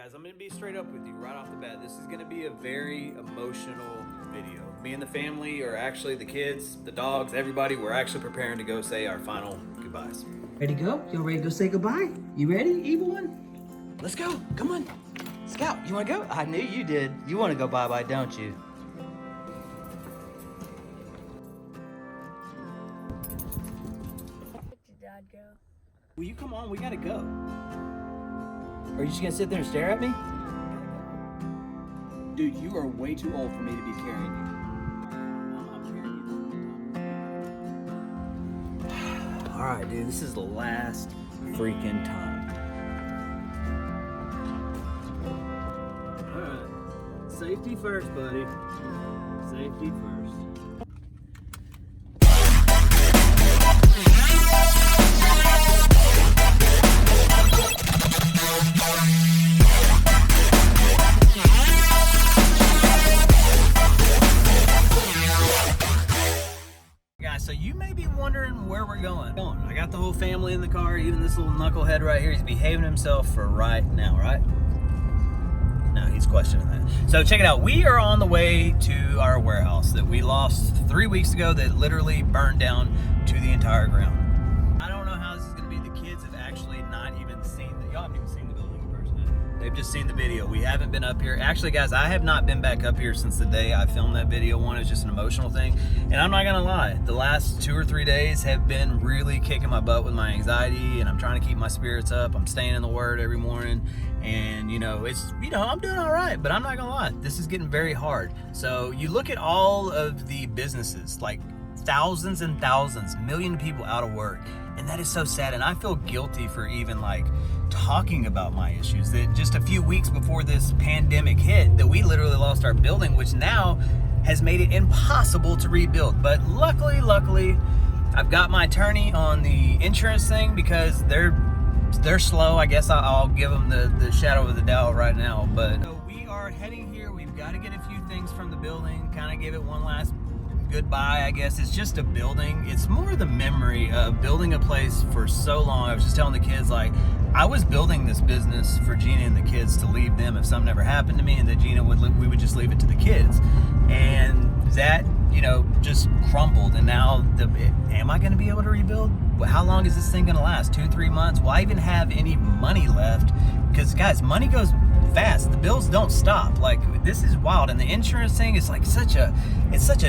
Guys, I'm going to be straight up with you right off the bat. This is going to be a very emotional video. Me and the family, or actually the kids, the dogs, everybody, we're actually preparing to go say our final goodbyes. Ready to go? Y'all ready to go say goodbye? You ready, evil one? Let's go. Come on. Scout, you want to go? I knew you did. You want to go bye-bye, don't you? Did Dad go? Will you come on? We got to go. Are you just going to sit there and stare at me? Dude, you are way too old for me to be carrying you. All right, dude, this is the last freaking time. All right. Safety first, buddy. Safety first. So you may be wondering where we're going. I got the whole family in the car, even this little knucklehead right here. He's behaving himself for right now, right? No, he's questioning that. So check it out. We are on the way to our warehouse that we lost 3 weeks ago that literally burned down to the entire ground. I don't know how this is going to be. The kids have actually not even seen y'all haven't even seen the building in person. They've just seen the video. We haven't been up here. Actually, guys, I have not been back up here since the day I filmed that video. One, it's just an emotional thing. And I'm not gonna lie, the last 2 or 3 days have been really kicking my butt with my anxiety, and I'm trying to keep my spirits up. I'm staying in the Word every morning, and I'm doing all right, but I'm not gonna lie, this is getting very hard. So you look at all of the businesses, like thousands and thousands, million people out of work, and that is so sad. And I feel guilty for even talking about my issues, that just a few weeks before this pandemic hit, that we literally lost our building, which now has made it impossible to rebuild. But luckily, I've got my attorney on the insurance thing, because they're slow. I guess I'll give them the shadow of the doubt right now. But so we are heading here. We've got to get a few things from the building, kind of give it one last goodbye, I guess. It's just a building. It's more the memory of building a place for so long. I was just telling the kids, I was building this business for Jeana and the kids to leave them if something ever happened to me, and that Jeana we would just leave it to the kids. And that, just crumbled. And now, am I going to be able to rebuild? How long is this thing going to last? 2-3 months? Will I even have any money left? Because, guys, money goes fast. The bills don't stop. This is wild. And the insurance thing is such a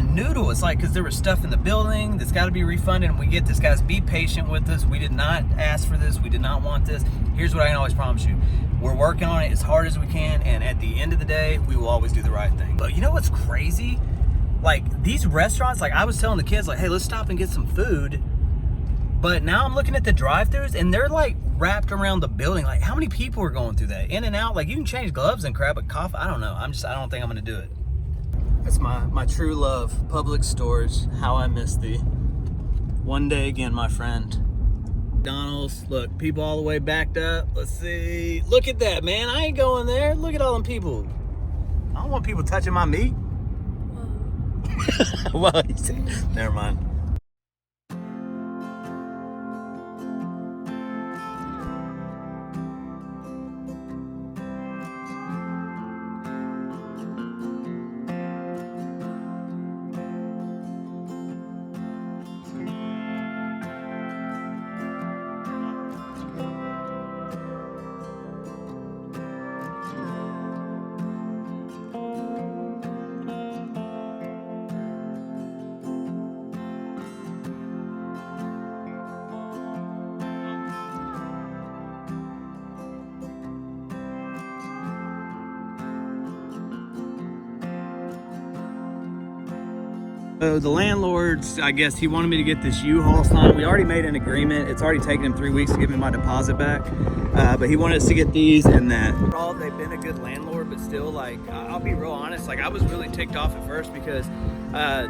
noodle. It's because there was stuff in the building that's got to be refunded, and we get this. Guys, be patient with us. We did not ask for this. We did not want this. Here's what I can always promise you. We're working on it as hard as we can, and at the end of the day, we will always do the right thing. But you know what's crazy? These restaurants, I was telling the kids, hey, let's stop and get some food. But now I'm looking at the drive-thrus, and they're wrapped around the building. How many people are going through that? In and out. You can change gloves and crap, but coffee, I don't know. I don't think I'm gonna do it. That's my true love, public storage. How I miss thee. One day again, my friend. McDonald's, look, people all the way backed up. Let's see. Look at that, man. I ain't going there. Look at all them people. I don't want people touching my meat. Well, never mind. So the landlord's, I guess he wanted me to get this U-Haul sign. We already made an agreement. It's already taken him 3 weeks to give me my deposit back. But he wanted us to get these and that. Overall, they've been a good landlord, but still, I'll be real honest. I was really ticked off at first because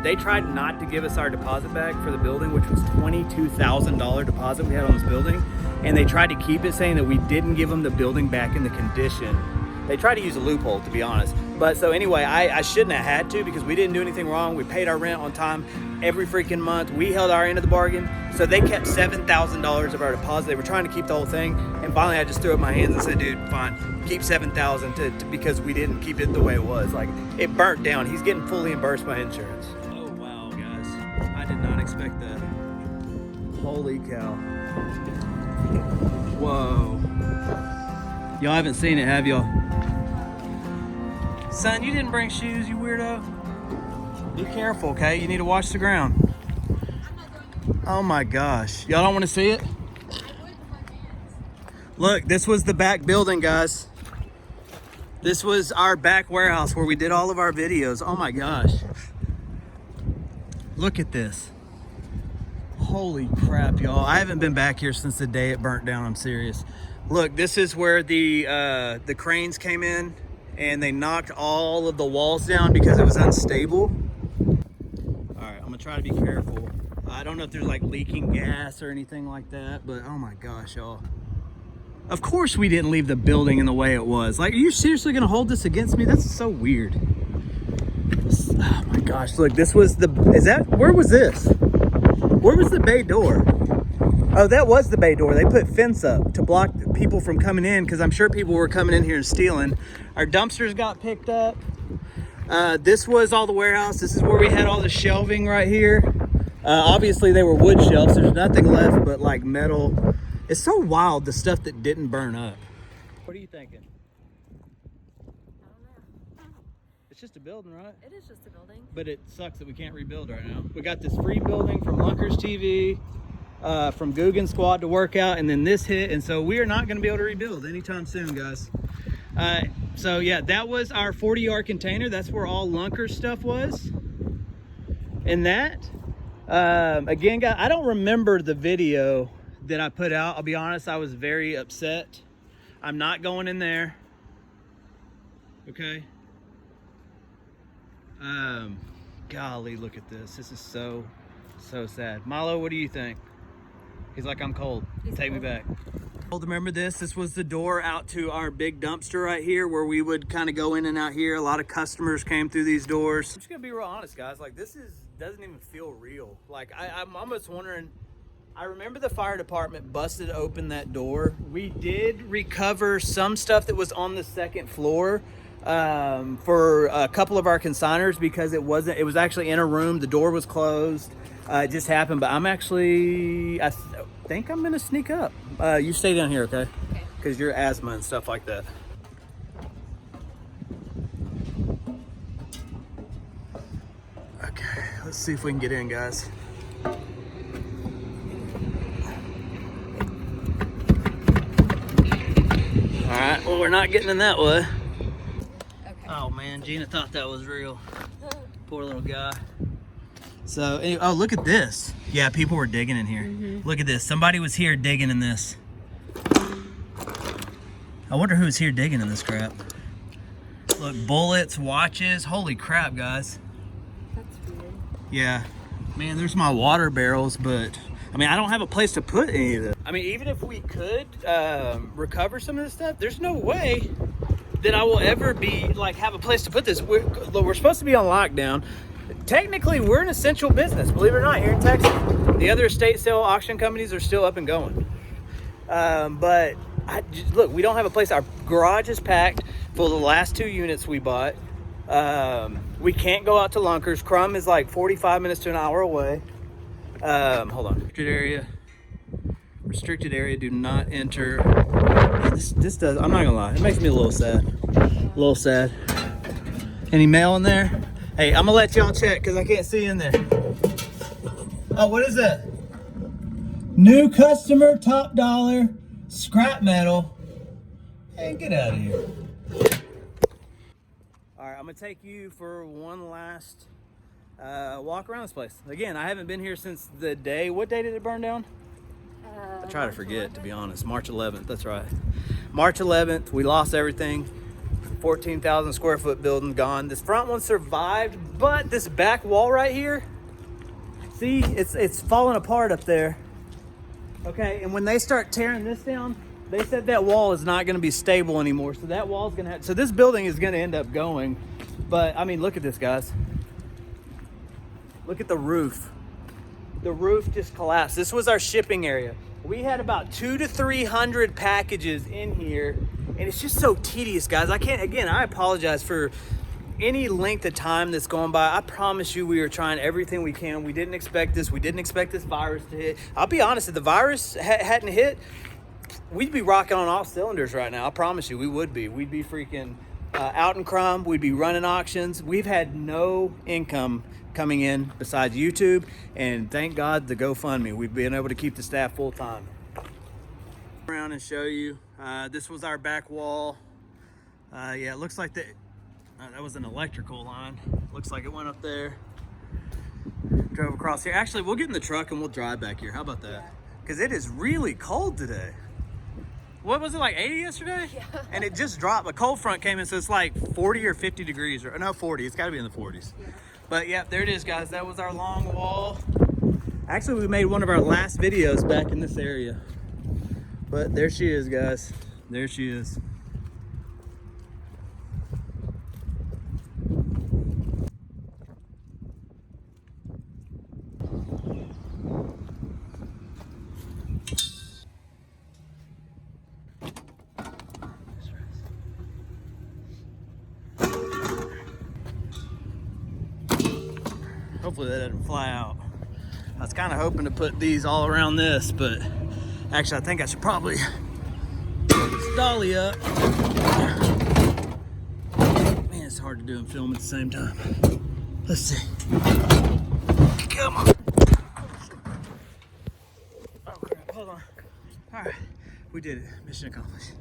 they tried not to give us our deposit back for the building, which was $22,000 deposit we had on this building. And they tried to keep it, saying that we didn't give them the building back in the condition They tried to use a loophole, to be honest. But so anyway, I shouldn't have had to, because we didn't do anything wrong. We paid our rent on time every freaking month. We held our end of the bargain. So they kept $7,000 of our deposit. They were trying to keep the whole thing. And finally I just threw up my hands and said, dude, fine, keep $7,000 because we didn't keep it the way it was. Like, it burnt down. He's getting fully reimbursed by insurance. Oh wow, guys. I did not expect that. Holy cow. Whoa. Y'all haven't seen it, have y'all? Son, you didn't bring shoes, you weirdo. Be careful, okay? You need to watch the ground. Oh my gosh. Y'all don't want to see it? Look, this was the back building, guys. This was our back warehouse where we did all of our videos. Oh my gosh. Look at this. Holy crap, y'all. I haven't been back here since the day it burnt down, I'm serious. Look, this is where the cranes came in and they knocked all of the walls down because it was unstable. All right, I'm gonna try to be careful. I don't know if there's like leaking gas or anything like that, but oh my gosh, y'all. Of course we didn't leave the building in the way it was. Like, are you seriously gonna hold this against me? That's so weird. Oh my gosh, look, this was where was this? Where was the bay door? Oh, that was the bay door. They put fence up to block people from coming in because I'm sure people were coming in here and stealing. Our dumpsters got picked up. This was all the warehouse. This is where we had all the shelving right here. Obviously, they were wood shelves. There's nothing left but like metal. It's so wild, the stuff that didn't burn up. What are you thinking? I don't know. It's just a building, right? It is just a building. But it sucks that we can't rebuild right now. We got this free building from Lunkers TV. From Guggen Squad to work out, and then this hit, and so we are not going to be able to rebuild anytime soon, guys. So yeah, that was our 40-yard container. That's where all Lunkers stuff was. And that, again, guys, I don't remember the video that I put out. I'll be honest, I was very upset. I'm not going in there. Okay. Golly, look at this. This is so sad. Milo, what do you think? He's like, I'm cold. Take me back. Remember this? This was the door out to our big dumpster right here where we would kind of go in and out here. A lot of customers came through these doors. I'm just gonna be real honest, guys. Like, this doesn't even feel real. Like, I'm almost wondering, I remember the fire department busted open that door. We did recover some stuff that was on the second floor for a couple of our consigners because it was actually in a room. The door was closed. It just happened, but I think I'm gonna sneak up. You stay down here, okay? Okay. Because your asthma and stuff like that. Okay, let's see if we can get in, guys. All right, well, we're not getting in that way. Okay. Oh man, Jeana thought that was real. Poor little guy. So, anyway, oh, look at this. Yeah, people were digging in here. Look at this. Somebody was here digging in this. I wonder who's here digging in this crap. Look, bullets, watches. Holy crap, guys. That's weird. Yeah. Man, there's my water barrels, but I mean, I don't have a place to put any of this. I mean, even if we could recover some of this stuff, there's no way that I will ever have a place to put this. We're supposed to be on lockdown. Technically, we're an essential business, believe it or not, here in Texas. The other estate sale auction companies are still up and going. But look, we don't have a place. Our garage is packed full of the last 2 units we bought. We can't go out to Lunkers. Crum is like 45 minutes to an hour away. Hold on. Restricted area, do not enter. This does, I'm not gonna lie, it makes me a little sad. Any mail in there? Hey, I'm gonna let y'all check because I can't see in there. Oh, what is that? New customer, top dollar, scrap metal. Hey, get out of here. All right, I'm gonna take you for one last walk around this place. Again, I haven't been here since the day. What day did it burn down? I try to forget, to be honest. March 11th, that's right. March 11th, we lost everything. 14,000 square foot building gone. This front one survived, but this back wall right here, see, it's falling apart up there. Okay, and when they start tearing this down, they said that wall is not going to be stable anymore. So that wall's going to have, so this building is going to end up going. But I mean, look at this, guys. Look at the roof. The roof just collapsed. This was our shipping area. We had about 200 to 300 packages in here, and it's just so tedious, guys. I apologize for any length of time that's going by. I promise you we are trying everything we can. We didn't expect this. We didn't expect this virus to hit. I'll be honest, if the virus hadn't hit, we'd be rocking on all cylinders right now. I promise you we would be. We'd be freaking out in crime. We'd be running auctions. We've had no income coming in besides YouTube, and thank God the GoFundMe. We've been able to keep the staff full time. Around and show you. This was our back wall. Yeah, it looks like that was an electrical line. Looks like it went up there. Drove across here. Actually, we'll get in the truck and we'll drive back here. How about that? Because it is really cold today. What was it, like 80 yesterday? Yeah. And it just dropped. A cold front came in, so it's like 40 or 50 degrees. Or no, 40. It's got to be in the 40s. Yeah. But yeah, there it is, guys. That was our long wall. Actually, we made one of our last videos back in this area. But there she is, guys. There she is. Hopefully that doesn't fly out. I was kind of hoping to put these all around this, but actually I think I should probably put this dolly up. Man, it's hard to do and film at the same time. Let's see. Come on. Oh crap, hold on. All right, we did it. Mission accomplished.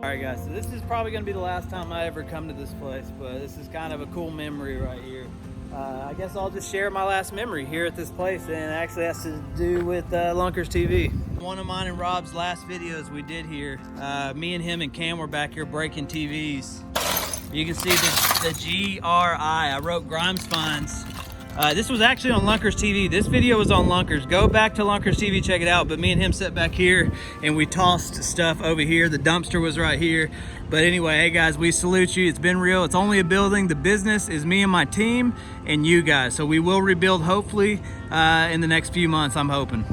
All right, guys, so this is probably going to be the last time I ever come to this place, but this is kind of a cool memory right here. I guess I'll just share my last memory here at this place, and it actually has to do with Lunkers TV. One of mine and Rob's last videos we did here, me and him and Cam were back here breaking TVs. You can see the GRI. I wrote Grimes Finds. This was actually on Lunkers TV. This video was on Lunkers. Go back to Lunkers TV, check it out. But me and him sat back here and we tossed stuff over here. The dumpster was right here. But anyway, hey guys, we salute you. It's been real. It's only a building. The business is me and my team and you guys. So we will rebuild hopefully in the next few months, I'm hoping.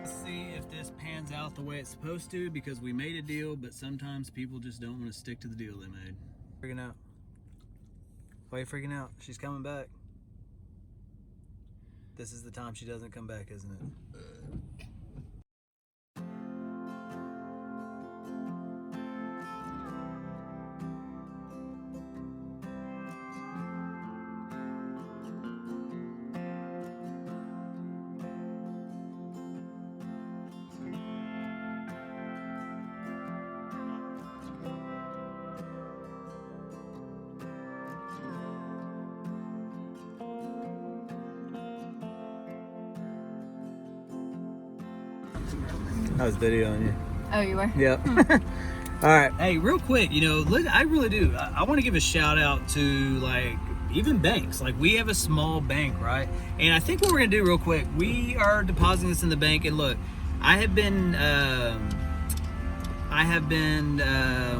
See if this pans out the way it's supposed to, because we made a deal, but sometimes people just don't want to stick to the deal they made. Freaking out. Why are you freaking out? She's coming back. This is the time she doesn't come back, isn't it? I was videoing you. Oh, you were? Yep. All right. Hey, real quick, you know, look, I really do. I want to give a shout out to, like, even banks. Like, we have a small bank, right? And I think what we're going to do real quick, we are depositing this in the bank. And look, I have been,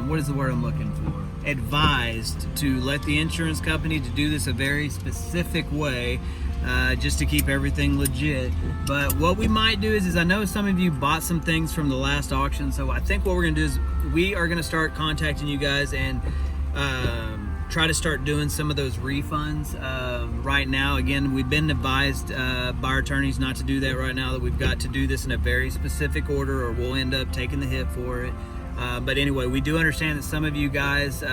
what is the word I'm looking for? Advised to let the insurance company to do this a very specific way. just to keep everything legit. But what we might do is I know some of you bought some things from the last auction, so I think what we're gonna do is we are gonna start contacting you guys and try to start doing some of those refunds. Right now, again, we've been advised by our attorneys not to do that right now, that we've got to do this in a very specific order or we'll end up taking the hit for it. But anyway, we do understand that some of you guys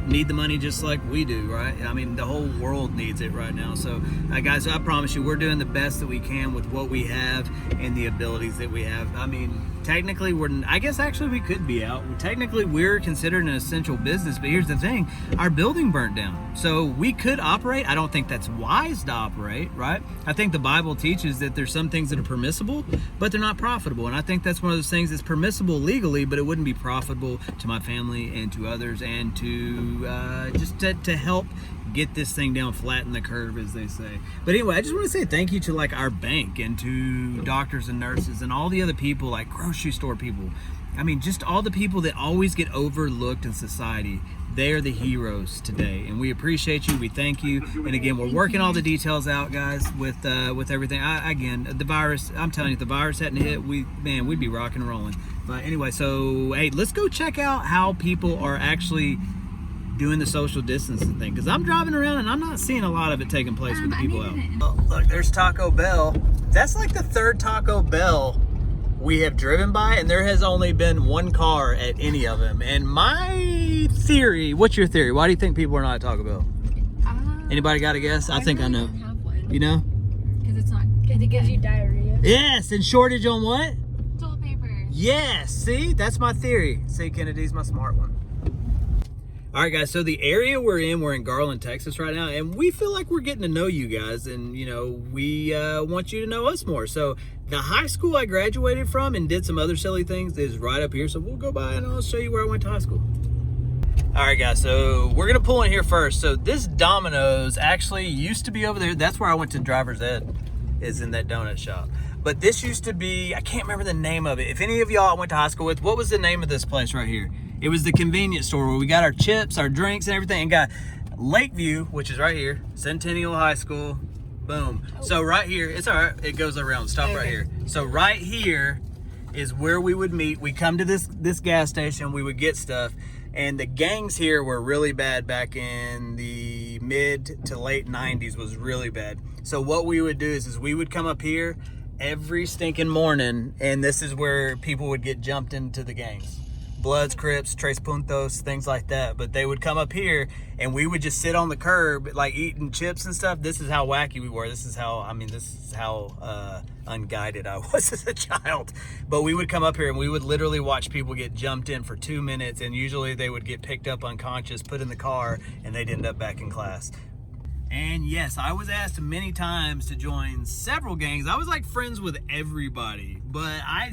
need the money just like we do, right? I mean, the whole world needs it right now. So guys, I promise you, we're doing the best that we can with what we have and the abilities that we have. I mean, technically I guess actually we could be out. Technically we're considered an essential business, but here's the thing, our building burnt down. So we could operate. I don't think that's wise to operate, right? I think the Bible teaches that there's some things that are permissible, but they're not profitable. And I think that's one of those things that's permissible legally, but it wouldn't be profitable to my family and to others and to just to help get this thing down, flatten the curve, as they say. But anyway, I just want to say thank you to like our bank and to doctors and nurses and all the other people, like grocery store people. I mean, just all the people that always get overlooked in society. They are the heroes today, and we appreciate you. We thank you. And again, we're working all the details out, guys, with everything. Again, the virus. I'm telling you, if the virus hadn't hit, we'd be rocking and rolling. But anyway, so hey, let's go check out how people are actually doing the social distancing thing, because I'm driving around and I'm not seeing a lot of it taking place with the people out. Oh, look, there's Taco Bell. That's like the third Taco Bell we have driven by, and there has only been one car at any of them. And my theory, what's your theory? Why do you think people are not at Taco Bell? Anybody got a guess? I think I know. Have one. You know? Because it's not. Because it gives you diarrhea. Yes, and shortage on what? Toilet paper. Yes, see? That's my theory. See, Kennedy's my smart one. All right, guys, so the area we're in Garland, Texas right now, and we feel like we're getting to know you guys, and, you know, we want you to know us more. So the high school I graduated from and did some other silly things is right up here, so we'll go by and I'll show you where I went to high school. All right, guys, so we're going to pull in here first. So this Domino's actually used to be over there. That's where I went to driver's ed, is in that donut shop. But this used to be, I can't remember the name of it. If any of y'all I went to high school with, what was the name of this place right here? It was the convenience store where we got our chips, our drinks, and everything, and got Lakeview, which is right here, Centennial High School, boom. So right here, it's all right, it goes around, stop right here. So right here is where we would meet. We come to this gas station, we would get stuff, and the gangs here were really bad back in the mid to late 90s, was really bad. So what we would do is we would come up here every stinking morning, and this is where people would get jumped into the gangs. Bloods, Crips, Tres Puntos, things like that. But they would come up here and we would just sit on the curb, like eating chips and stuff. This is how wacky we were. This is how unguided I was as a child. But we would come up here and we would literally watch people get jumped in for 2 minutes, and usually they would get picked up unconscious, put in the car, and they'd end up back in class. And yes, I was asked many times to join several gangs. I was like friends with everybody, but I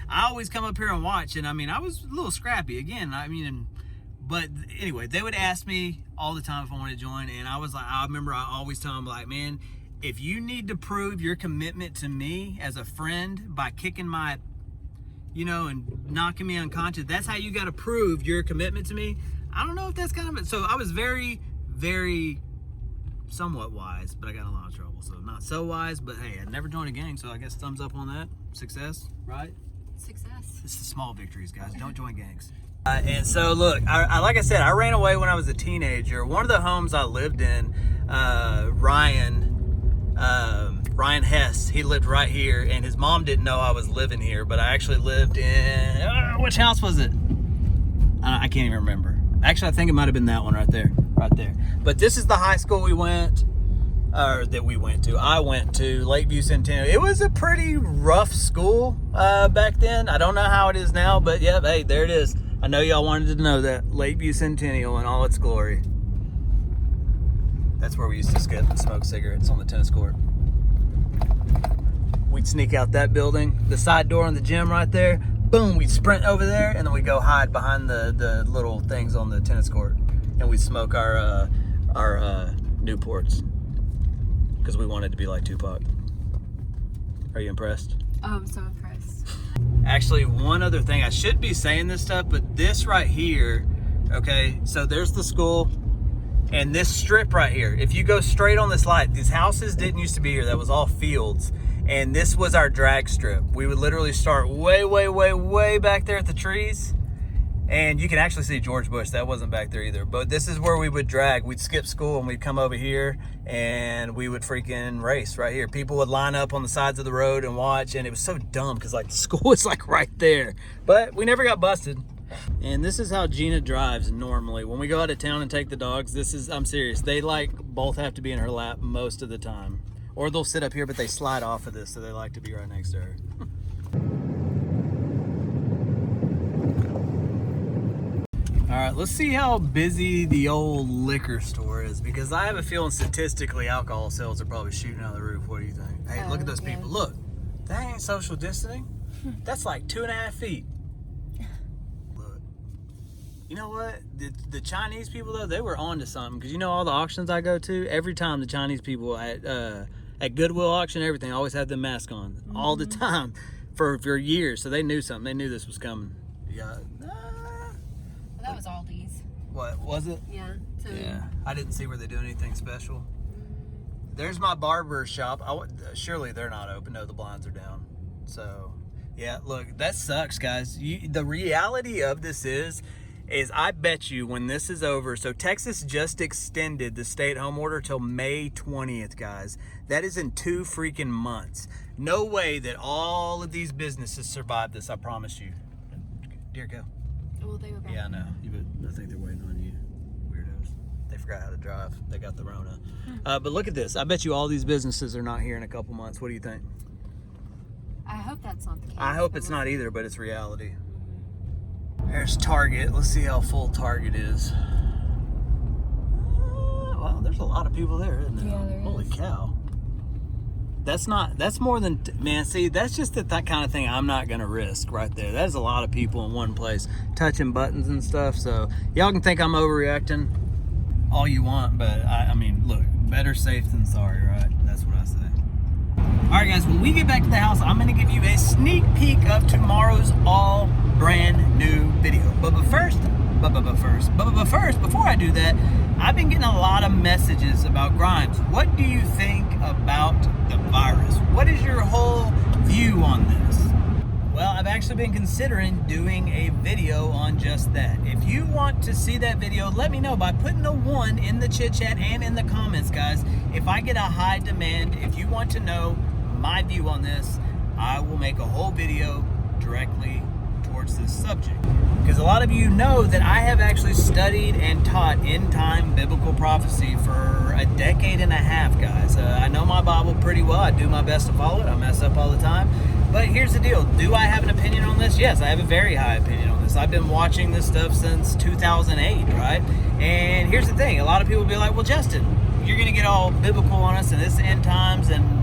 always come up here and watch. And I mean, I was a little scrappy again. But anyway, they would ask me all the time if I wanted to join. And I was like, I remember I always tell them, like, man, if you need to prove your commitment to me as a friend by kicking my, and knocking me unconscious, that's how you got to prove your commitment to me. I don't know if that's kind of it. So I was very, very somewhat wise, but I got in a lot of trouble. So not so wise, but hey, I never joined a gang, so I guess thumbs up on that. Success, right? Success. It's the small victories, guys. Don't join gangs. And so look, I like I said, I ran away when I was a teenager. One of the homes I lived in, Ryan Hess, he lived right here, and his mom didn't know I was living here, but I actually lived in, which house was it? I can't even remember. Actually, I think it might have been that one right there. But this is the high school I went to, Lakeview Centennial. It was a pretty rough school back then. I don't know how it is now, but yeah, hey, there it is. I know y'all wanted to know that. Lakeview Centennial in all its glory. That's where we used to skip and smoke cigarettes on the tennis court. We'd sneak out that building, the side door in the gym right there. Boom, we'd sprint over there, and then we'd go hide behind the little things on the tennis court. And we'd smoke our Newports because we wanted to be like Tupac. Are you impressed? Oh, I'm so impressed. Actually, one other thing, I should be saying this stuff, but this right here, okay, so there's the school, And this strip right here, if you go straight on this light, these houses didn't used to be here. That was all fields. And this was our drag strip. We would literally start way back there at the trees. And you can actually see George Bush. That wasn't back there either. But this is where we would drag. We'd skip school and we'd come over here and we would freaking race right here. People would line up on the sides of the road and watch. And it was so dumb because like the school was like right there. But we never got busted. And this is how Jeana drives normally. When we go out of town and take the dogs, I'm serious. They like both have to be in her lap most of the time. Or they'll sit up here, but they slide off of this. So they like to be right next to her. All right, let's see how busy the old liquor store is, because I have a feeling statistically alcohol sales are probably shooting out of the roof. What do you think? Hey, look at those people. Look, that ain't social distancing. That's like 2.5 feet. Look, you know what? The Chinese people though, they were on to something, because you know all the auctions I go to, every time the Chinese people at Goodwill auction, everything, always have the mask on all the time for years. So they knew something. They knew this was coming. Yeah. That was Aldi's. What was it? Yeah. So Yeah, I didn't see where they do anything special. There's my barber shop. Surely they're not open. No, the blinds are down. So, yeah, look, that sucks, guys. The reality of this is I bet you when this is over, so Texas just extended the stay-at-home order till May 20th, guys. That is in 2 freaking months. No way that all of these businesses survive this, I promise you. Dear, go. Well, they were back. Yeah, I know. I think they're waiting on you. Weirdos. They forgot how to drive. They got the Rona. But look at this. I bet you all these businesses are not here in a couple months. What do you think? I hope that's not the case. I hope it's not either, but it's reality. There's Target. Let's see how full Target is. Wow, there's a lot of people there, isn't there? Yeah, there Holy is. cow. That's more than, man, see, that's just that kind of thing I'm not going to risk right there. That is a lot of people in one place touching buttons and stuff. So y'all can think I'm overreacting all you want, but I mean, look, better safe than sorry, right? That's what I say. All right, guys, when we get back to the house, I'm going to give you a sneak peek of tomorrow's all brand new video. But first, before I do that, I've been getting a lot of messages about Grimes. What do you think about the virus? What is your whole view on this? Well, I've actually been considering doing a video on just that. If you want to see that video, let me know by putting a 1 in the chit chat and in the comments, guys. If I get a high demand, if you want to know my view on this, I will make a whole video directly towards this subject. Because a lot of you know that I have actually studied and taught end-time biblical prophecy for a decade and a half, guys. I know my Bible pretty well. I do my best to follow it. I mess up all the time. But here's the deal. Do I have an opinion on this? Yes, I have a very high opinion on this. I've been watching this stuff since 2008, right? And here's the thing. A lot of people will be like, well, Justin, you're going to get all biblical on us and this end times, and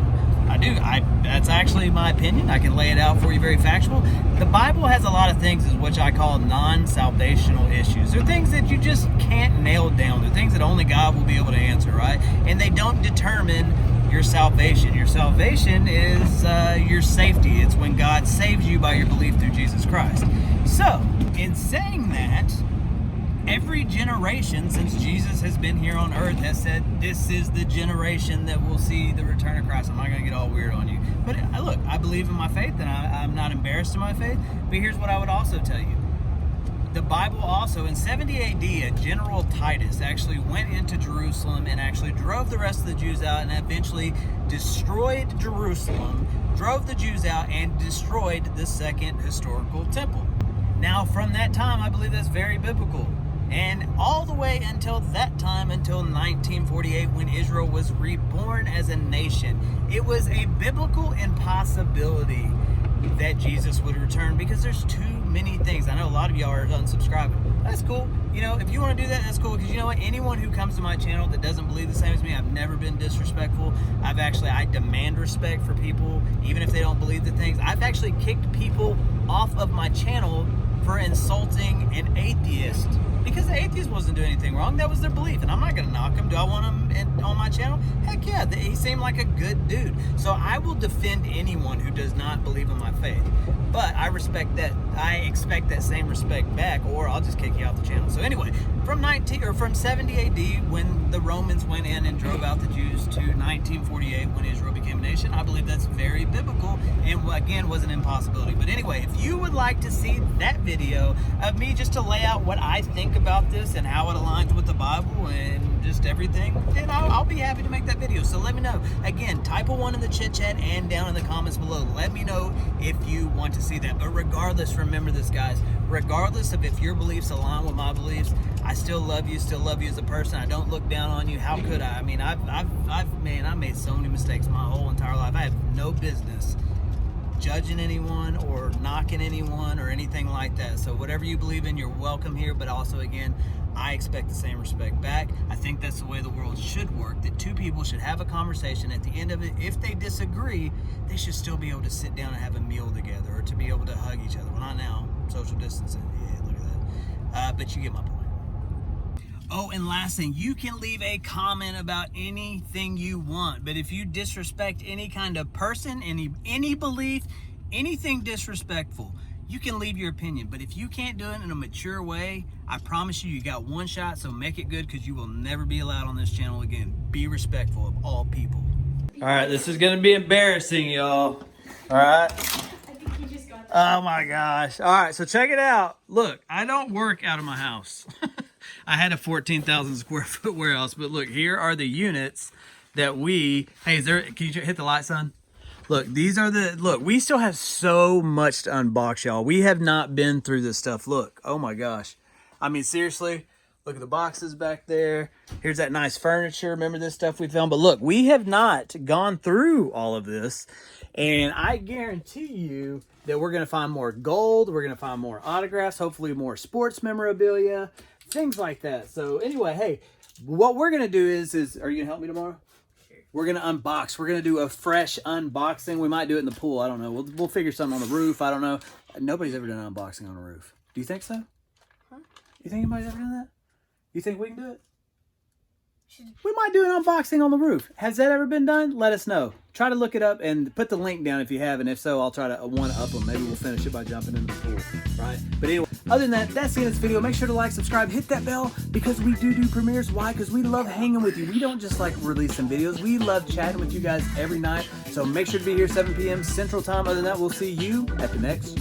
that's actually my opinion. I can lay it out for you very factual. The Bible has a lot of things which I call non-salvational issues. They're things that you just can't nail down. They're things that only God will be able to answer, right? And they don't determine your salvation. Your salvation is your safety. It's when God saves you by your belief through Jesus Christ. So, in saying that, every generation since Jesus has been here on earth has said this is the generation that will see the return of Christ. I'm not going to get all weird on you. But look, I believe in my faith and I'm not embarrassed in my faith. But here's what I would also tell you. The Bible also, in 70 AD, a General Titus actually went into Jerusalem and actually drove the rest of the Jews out and eventually destroyed Jerusalem, drove the Jews out, and destroyed the second historical temple. Now, from that time, I believe that's very biblical. And all the way until that time, until 1948, when Israel was reborn as a nation, it was a biblical impossibility that Jesus would return because there's too many things. I know a lot of y'all are unsubscribing. That's cool. You know, if you want to do that, that's cool. Because you know what? Anyone who comes to my channel that doesn't believe the same as me, I've never been disrespectful. I demand respect for people, even if they don't believe the things. I've actually kicked people off of my channel for insulting an atheist because the atheist wasn't doing anything wrong. That was their belief, and I'm not going to knock him. Do I want him on my channel? Heck yeah, he seemed like a good dude. So I will defend anyone who does not believe in my faith, but I respect that I expect that same respect back, or I'll just kick you off the channel. So anyway, from 70 AD, when the Romans went in and drove out the Jews, to 1948 when Israel became a nation, I believe that's very biblical, and again, was an impossibility. But anyway, if you would like to see that video of me just to lay out what I think about this and how it aligns with the Bible and just everything, then I'll be happy to make that video. So let me know. Again, type a 1 in the chit chat and down in the comments below. Let me know if you want to see that. But regardless, remember this, guys, regardless of if your beliefs align with my beliefs, I still love you as a person. I don't look down on you. How could I? I mean, I made so many mistakes my whole entire life. I have no business judging anyone or knocking anyone or anything like that. So whatever you believe in, you're welcome here. But also, again, I expect the same respect back. I think that's the way the world should work, that two people should have a conversation. At the end of it, if they disagree, they should still be able to sit down and have a meal together, or to be able to hug each other. Well, not now, social distancing. Yeah, look at that. But you get my point. Oh, and last thing, you can leave a comment about anything you want, but if you disrespect any kind of person, any belief, anything disrespectful, you can leave your opinion. But if you can't do it in a mature way, I promise you, you got one shot, so make it good, because you will never be allowed on this channel again. Be respectful of all people. All right, this is gonna be embarrassing, y'all. All right. Oh my gosh. All right, so check it out. Look, I don't work out of my house. I had a 14,000 square foot warehouse, but look, here are the units that we, hey, can you hit the light, son? Look, these are look, we still have so much to unbox, y'all. We have not been through this stuff. Look, oh my gosh. I mean, seriously, look at the boxes back there. Here's that nice furniture. Remember this stuff we filmed? But look, we have not gone through all of this. And I guarantee you that we're going to find more gold. We're going to find more autographs, hopefully more sports memorabilia, things like that. So anyway, hey, what we're going to do is are you going to help me tomorrow? We're going to unbox. We're going to do a fresh unboxing. We might do it in the pool. I don't know. We'll figure something on the roof. I don't know. Nobody's ever done an unboxing on a roof. Do you think so? Huh? You think anybody's ever done that? You think we can do it? We might do an unboxing on the roof. Has that ever been done? Let us know. Try to look it up and put the link down if you have, and if so, I'll try to one-up them. Maybe we'll finish it by jumping in the pool, right? But anyway, other than that, that's the end of this video. Make sure to like, subscribe, hit that bell, because we do premieres. Why? Because we love hanging with you. We don't just like release some videos. We love chatting with you guys every night. So make sure to be here 7 p.m. Central Time. Other than that, we'll see you at the next